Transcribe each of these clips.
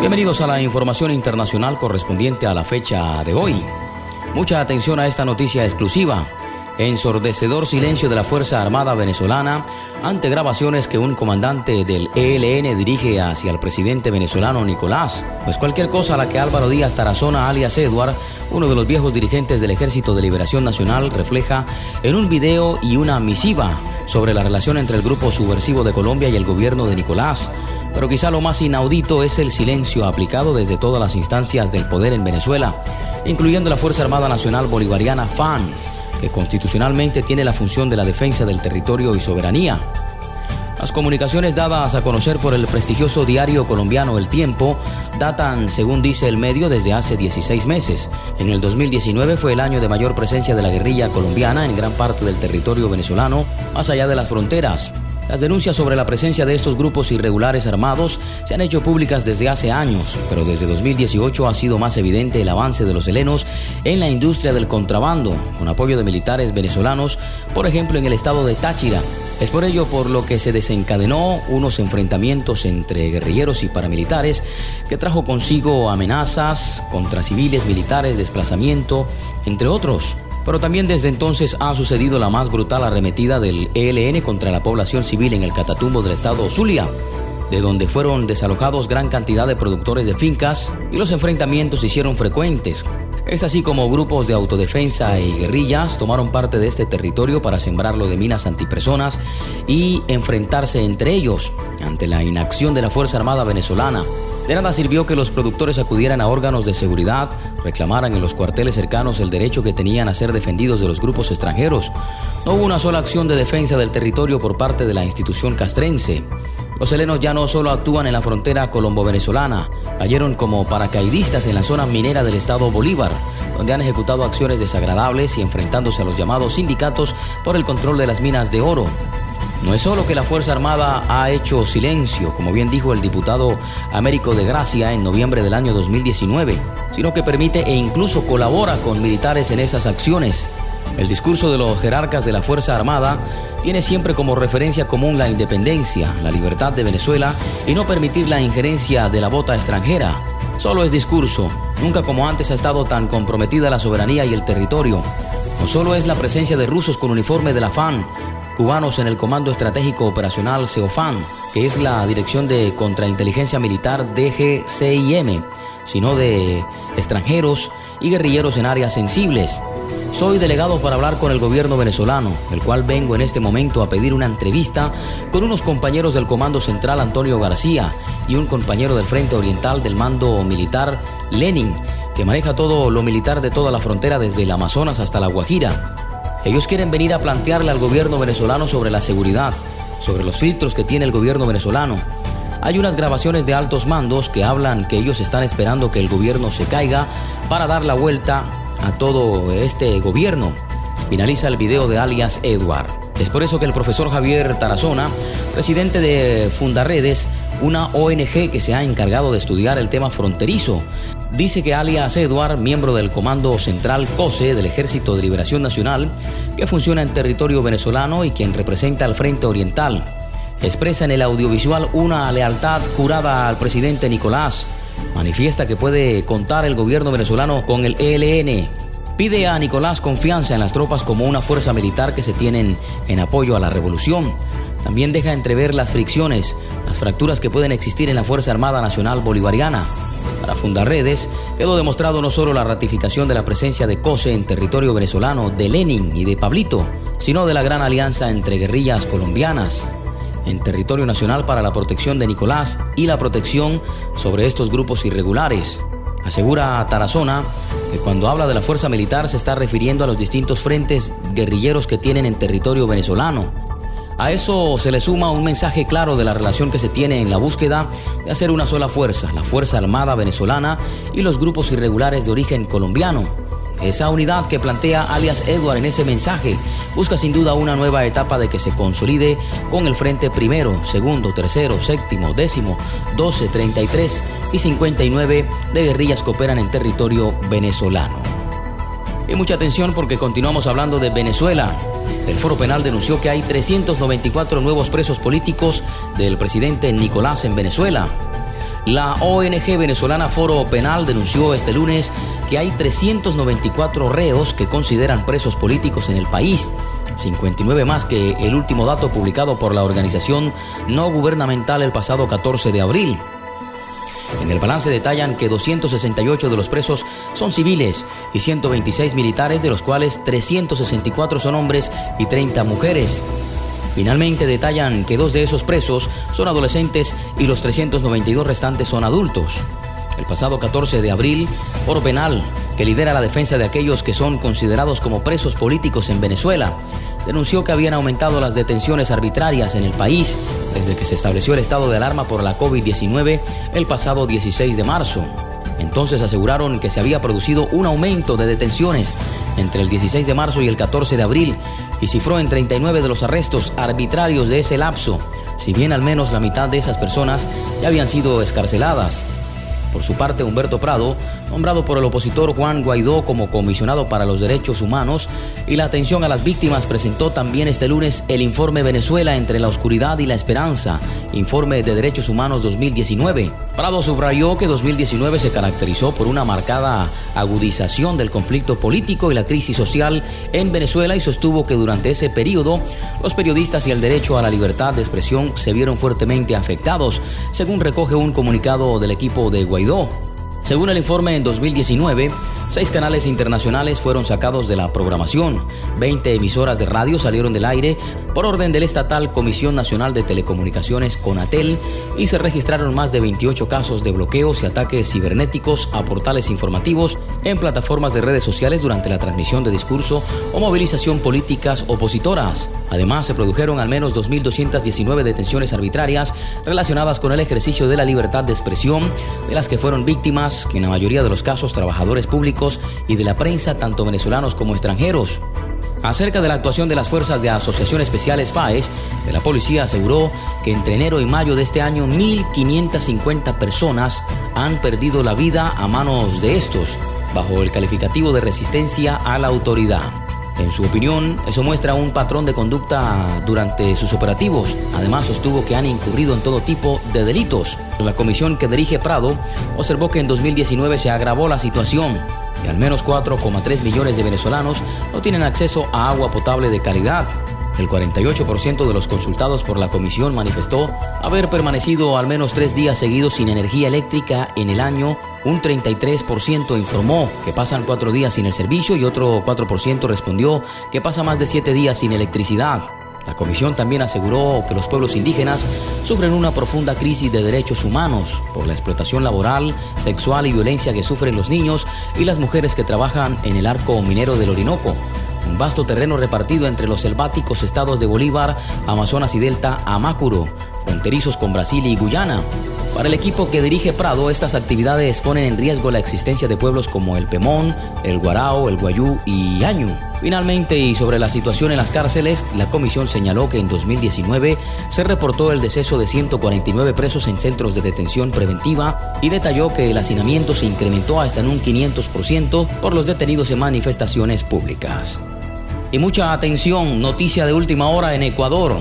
Bienvenidos a la información internacional correspondiente a la fecha de hoy. Mucha atención a esta noticia exclusiva. Ensordecedor silencio de la Fuerza Armada venezolana ante grabaciones que un comandante del ELN dirige hacia el presidente venezolano Nicolás. Pues cualquier cosa a la que Álvaro Díaz Tarazona, alias Edward, uno de los viejos dirigentes del Ejército de Liberación Nacional, refleja en un video y una misiva sobre la relación entre el grupo subversivo de Colombia y el gobierno de Nicolás. Pero quizá lo más inaudito es el silencio aplicado desde todas las instancias del poder en Venezuela, incluyendo la Fuerza Armada Nacional Bolivariana FAN, que constitucionalmente tiene la función de la defensa del territorio y soberanía. Las comunicaciones dadas a conocer por el prestigioso diario colombiano El Tiempo datan, según dice el medio, desde hace 16 meses. En el 2019 fue el año de mayor presencia de la guerrilla colombiana en gran parte del territorio venezolano, más allá de las fronteras. Las denuncias sobre la presencia de estos grupos irregulares armados se han hecho públicas desde hace años, pero desde 2018 ha sido más evidente el avance de los helenos en la industria del contrabando, con apoyo de militares venezolanos, por ejemplo en el estado de Táchira. Es por ello por lo que se desencadenó unos enfrentamientos entre guerrilleros y paramilitares que trajo consigo amenazas contra civiles, militares, desplazamiento, entre otros. Pero también desde entonces ha sucedido la más brutal arremetida del ELN contra la población civil en el Catatumbo del estado Zulia, de donde fueron desalojados gran cantidad de productores de fincas y los enfrentamientos se hicieron frecuentes. Es así como grupos de autodefensa y guerrillas tomaron parte de este territorio para sembrarlo de minas antipersonas y enfrentarse entre ellos ante la inacción de la Fuerza Armada venezolana. De nada sirvió que los productores acudieran a órganos de seguridad, reclamaran en los cuarteles cercanos el derecho que tenían a ser defendidos de los grupos extranjeros. No hubo una sola acción de defensa del territorio por parte de la institución castrense. Los helenos ya no solo actúan en la frontera colombo-venezolana, cayeron como paracaidistas en la zona minera del estado Bolívar, donde han ejecutado acciones desagradables y enfrentándose a los llamados sindicatos por el control de las minas de oro. No es solo que la Fuerza Armada ha hecho silencio, como bien dijo el diputado Américo de Gracia en noviembre del año 2019, sino que permite e incluso colabora con militares en esas acciones. El discurso de los jerarcas de la Fuerza Armada tiene siempre como referencia común la independencia, la libertad de Venezuela y no permitir la injerencia de la bota extranjera. Solo es discurso, nunca como antes ha estado tan comprometida la soberanía y el territorio. No solo es la presencia de rusos con uniforme de la FAN, cubanos en el Comando Estratégico Operacional CEOFAN, que es la Dirección de Contrainteligencia Militar DGCIM, sino de extranjeros y guerrilleros en áreas sensibles. Soy delegado para hablar con el gobierno venezolano, el cual vengo en este momento a pedir una entrevista con unos compañeros del Comando Central Antonio García y un compañero del Frente Oriental del Mando Militar Lenin, que maneja todo lo militar de toda la frontera desde el Amazonas hasta la Guajira. Ellos quieren venir a plantearle al gobierno venezolano sobre la seguridad, sobre los filtros que tiene el gobierno venezolano. Hay unas grabaciones de altos mandos que hablan que ellos están esperando que el gobierno se caiga para dar la vuelta a todo este gobierno. Finaliza el video de alias Edward. Es por eso que el profesor Javier Tarazona, presidente de Fundaredes, una ONG que se ha encargado de estudiar el tema fronterizo, dice que alias Edward, miembro del Comando Central COSE del Ejército de Liberación Nacional, que funciona en territorio venezolano y quien representa al Frente Oriental, expresa en el audiovisual una lealtad jurada al presidente Nicolás. Manifiesta que puede contar el gobierno venezolano con el ELN. Pide a Nicolás confianza en las tropas como una fuerza militar que se tienen en apoyo a la revolución. También deja entrever las fricciones, las fracturas que pueden existir en la Fuerza Armada Nacional Bolivariana. Para Fundaredes quedó demostrado no solo la ratificación de la presencia de COSE en territorio venezolano, de Lenin y de Pablito, sino de la gran alianza entre guerrillas colombianas en territorio nacional para la protección de Nicolás y la protección sobre estos grupos irregulares. Asegura Tarazona que cuando habla de la fuerza militar se está refiriendo a los distintos frentes guerrilleros que tienen en territorio venezolano. A eso se le suma un mensaje claro de la relación que se tiene en la búsqueda de hacer una sola fuerza, la Fuerza Armada venezolana y los grupos irregulares de origen colombiano. Esa unidad que plantea alias Edward en ese mensaje busca sin duda una nueva etapa de que se consolide con el frente primero, segundo, tercero, séptimo, décimo, 12, 33 y 59 de guerrillas que operan en territorio venezolano. Y mucha atención porque continuamos hablando de Venezuela. El Foro Penal denunció que hay 394 nuevos presos políticos del presidente Nicolás en Venezuela. La ONG venezolana Foro Penal denunció este lunes que hay 394 reos que consideran presos políticos en el país, 59 más que el último dato publicado por la organización no gubernamental el pasado 14 de abril. En el balance detallan que 268 de los presos son civiles y 126 militares, de los cuales 364 son hombres y 30 mujeres. Finalmente detallan que 2 de esos presos son adolescentes y los 392 restantes son adultos. El pasado 14 de abril, Foro Penal, que lidera la defensa de aquellos que son considerados como presos políticos en Venezuela, denunció que habían aumentado las detenciones arbitrarias en el país desde que se estableció el estado de alarma por la COVID-19 el pasado 16 de marzo. Entonces aseguraron que se había producido un aumento de detenciones entre el 16 de marzo y el 14 de abril y cifró en 39 de los arrestos arbitrarios de ese lapso, si bien al menos la mitad de esas personas ya habían sido excarceladas. Por su parte, Humberto Prado, nombrado por el opositor Juan Guaidó como comisionado para los derechos humanos y la atención a las víctimas, presentó también este lunes el informe Venezuela entre la oscuridad y la esperanza, informe de derechos humanos 2019. Prado subrayó que 2019 se caracterizó por una marcada agudización del conflicto político y la crisis social en Venezuela y sostuvo que durante ese periodo los periodistas y el derecho a la libertad de expresión se vieron fuertemente afectados, según recoge un comunicado del equipo de Guaidó. Según el informe, en 2019, 6 canales internacionales fueron sacados de la programación, 20 emisoras de radio salieron del aire por orden de la estatal Comisión Nacional de Telecomunicaciones CONATEL y se registraron más de 28 casos de bloqueos y ataques cibernéticos a portales informativos en plataformas de redes sociales durante la transmisión de discurso o movilización políticas opositoras. Además, se produjeron al menos 2.219 detenciones arbitrarias relacionadas con el ejercicio de la libertad de expresión, de las que fueron víctimas, en la mayoría de los casos, trabajadores públicos y de la prensa, tanto venezolanos como extranjeros. Acerca de la actuación de las fuerzas de Asociación Especiales FAES, de la policía aseguró que entre enero y mayo de este año 1.550 personas han perdido la vida a manos de estos, bajo el calificativo de resistencia a la autoridad. En su opinión, eso muestra un patrón de conducta durante sus operativos. Además, sostuvo que han incurrido en todo tipo de delitos. La comisión que dirige Prado observó que en 2019 se agravó la situación y al menos 4,3 millones de venezolanos no tienen acceso a agua potable de calidad. El 48% de los consultados por la comisión manifestó haber permanecido al menos 3 días seguidos sin energía eléctrica en el año. Un 33% informó que pasan 4 días sin el servicio y otro 4% respondió que pasa más de 7 días sin electricidad. La comisión también aseguró que los pueblos indígenas sufren una profunda crisis de derechos humanos por la explotación laboral, sexual y violencia que sufren los niños y las mujeres que trabajan en el arco minero del Orinoco, un vasto terreno repartido entre los selváticos estados de Bolívar, Amazonas y Delta Amacuro, fronterizos con Brasil y Guyana. Para el equipo que dirige Prado, estas actividades ponen en riesgo la existencia de pueblos como el Pemón, el Guarao, el Guayú y Añu. Finalmente, y sobre la situación en las cárceles, la comisión señaló que en 2019 se reportó el deceso de 149 presos en centros de detención preventiva y detalló que el hacinamiento se incrementó hasta en un 500% por los detenidos en manifestaciones públicas. Y mucha atención, noticia de última hora en Ecuador.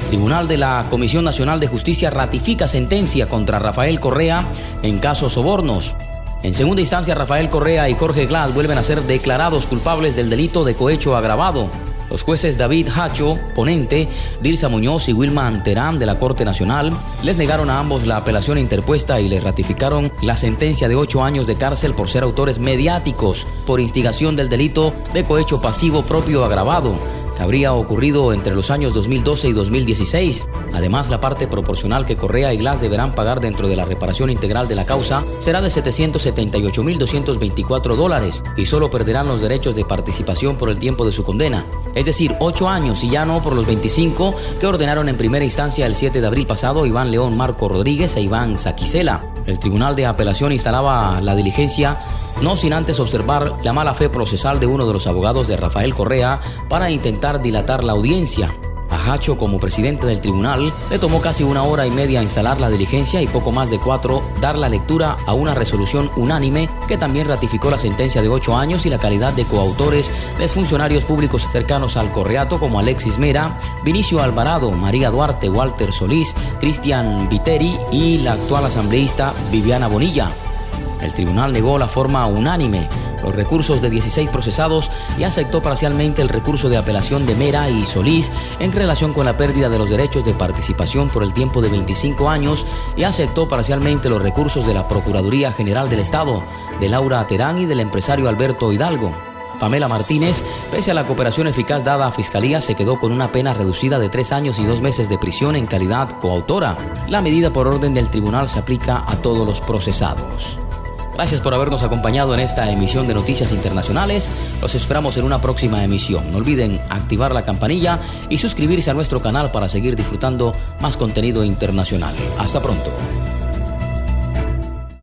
Tribunal de la Comisión Nacional de Justicia ratifica sentencia contra Rafael Correa en casos sobornos. En segunda instancia, Rafael Correa y Jorge Glass vuelven a ser declarados culpables del delito de cohecho agravado. Los jueces David Hacho, ponente, Dilsa Muñoz y Wilman Terán de la Corte Nacional les negaron a ambos la apelación interpuesta y les ratificaron la sentencia de 8 años de cárcel por ser autores mediáticos por instigación del delito de cohecho pasivo propio agravado, que habría ocurrido entre los años 2012 y 2016. Además, la parte proporcional que Correa y Glass deberán pagar dentro de la reparación integral de la causa será de $778.224 y solo perderán los derechos de participación por el tiempo de su condena, es decir, 8 años y ya no por los 25 que ordenaron en primera instancia el 7 de abril pasado Iván León Marco Rodríguez e Iván Saquicela. El Tribunal de Apelación instalaba la diligencia no sin antes observar la mala fe procesal de uno de los abogados de Rafael Correa para intentar dilatar la audiencia. A Hacho, como presidente del tribunal, le tomó casi 1 hora y media instalar la diligencia y poco más de 4 dar la lectura a una resolución unánime que también ratificó la sentencia de 8 años y la calidad de coautores de funcionarios públicos cercanos al Correato como Alexis Mera, Vinicio Alvarado, María Duarte, Walter Solís, Cristian Viteri y la actual asambleísta Viviana Bonilla. El tribunal negó la forma unánime los recursos de 16 procesados y aceptó parcialmente el recurso de apelación de Mera y Solís en relación con la pérdida de los derechos de participación por el tiempo de 25 años y aceptó parcialmente los recursos de la Procuraduría General del Estado, de Laura Terán y del empresario Alberto Hidalgo. Pamela Martínez, pese a la cooperación eficaz dada a Fiscalía, se quedó con una pena reducida de 3 años y 2 meses de prisión en calidad coautora. La medida por orden del tribunal se aplica a todos los procesados. Gracias por habernos acompañado en esta emisión de Noticias Internacionales. Los esperamos en una próxima emisión. No olviden activar la campanilla y suscribirse a nuestro canal para seguir disfrutando más contenido internacional. Hasta pronto.